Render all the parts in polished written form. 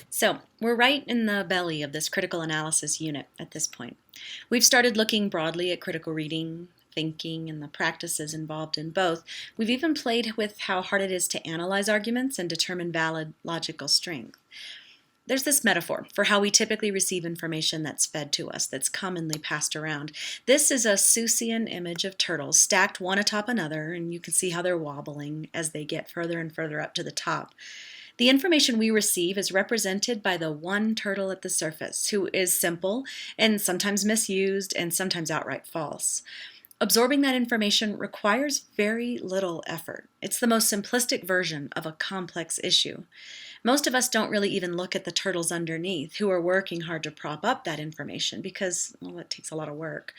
So we're right in the belly of this critical analysis unit at this point. We've started looking broadly at critical reading, thinking, and the practices involved in both. We've even played with how hard it is to analyze arguments and determine valid logical strength. There's this metaphor for how we typically receive information that's fed to us, that's commonly passed around. This is a Seussian image of turtles stacked one atop another, and you can see how they're wobbling as they get further and further up to the top. The information we receive is represented by the one turtle at the surface, who is simple and sometimes misused and sometimes outright false. Absorbing that information requires very little effort. It's the most simplistic version of a complex issue. Most of us don't really even look at the turtles underneath who are working hard to prop up that information because, well, it takes a lot of work.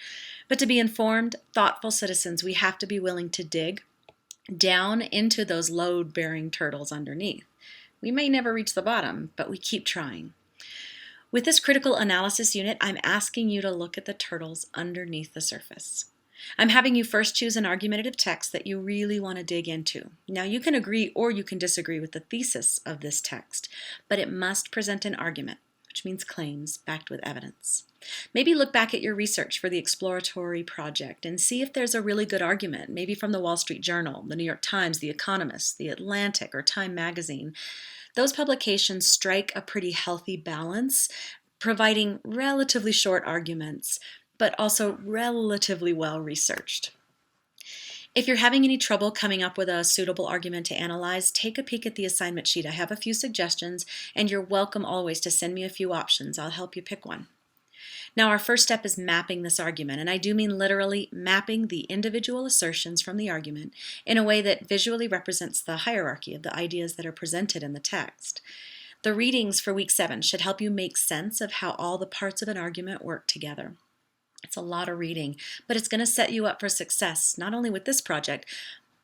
But to be informed, thoughtful citizens, we have to be willing to dig down into those load-bearing turtles underneath. We may never reach the bottom, but we keep trying. With this critical analysis unit, I'm asking you to look at the turtles underneath the surface. I'm having you first choose an argumentative text that you really want to dig into. Now, you can agree or you can disagree with the thesis of this text, but it must present an argument, which means claims backed with evidence. Maybe look back at your research for the exploratory project and see if there's a really good argument, maybe from the Wall Street Journal, the New York Times, the Economist, the Atlantic, or Time Magazine. Those publications strike a pretty healthy balance, providing relatively short arguments, but also relatively well researched. If you're having any trouble coming up with a suitable argument to analyze, take a peek at the assignment sheet. I have a few suggestions, and you're welcome always to send me a few options. I'll help you pick one. Now, our first step is mapping this argument, and I do mean literally mapping the individual assertions from the argument in a way that visually represents the hierarchy of the ideas that are presented in the text. The readings for week 7 should help you make sense of how all the parts of an argument work together. It's a lot of reading, but it's going to set you up for success, not only with this project,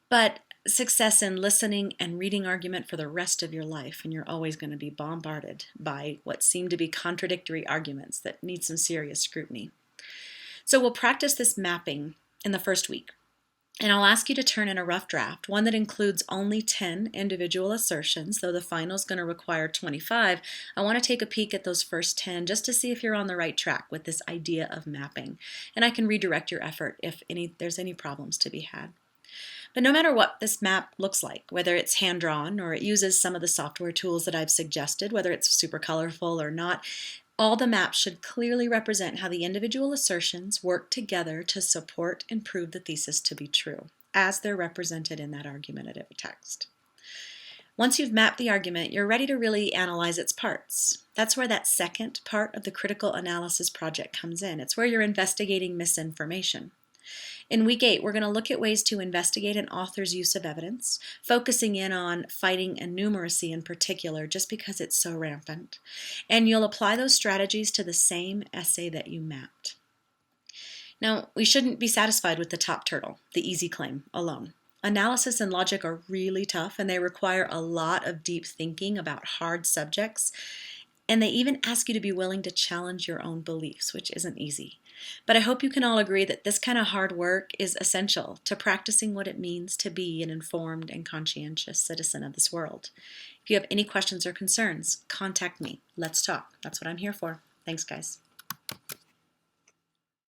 but success in listening and reading argument for the rest of your life. And you're always going to be bombarded by what seem to be contradictory arguments that need some serious scrutiny. So we'll practice this mapping in the first week. And I'll ask you to turn in a rough draft, one that includes only 10 individual assertions, though the final is going to require 25. I want to take a peek at those first 10 just to see if you're on the right track with this idea of mapping. And I can redirect your effort if there's any problems to be had. But no matter what this map looks like, whether it's hand-drawn or it uses some of the software tools that I've suggested, whether it's super colorful or not, all the maps should clearly represent how the individual assertions work together to support and prove the thesis to be true, as they're represented in that argumentative text. Once you've mapped the argument, you're ready to really analyze its parts. That's where that second part of the critical analysis project comes in. It's where you're investigating misinformation. In week 8, we're going to look at ways to investigate an author's use of evidence, focusing in on fighting innumeracy in particular, just because it's so rampant. And you'll apply those strategies to the same essay that you mapped. Now, we shouldn't be satisfied with the top turtle, the easy claim, alone. Analysis and logic are really tough, and they require a lot of deep thinking about hard subjects. And they even ask you to be willing to challenge your own beliefs, which isn't easy. But I hope you can all agree that this kind of hard work is essential to practicing what it means to be an informed and conscientious citizen of this world. If you have any questions or concerns, contact me. Let's talk. That's what I'm here for. Thanks, guys.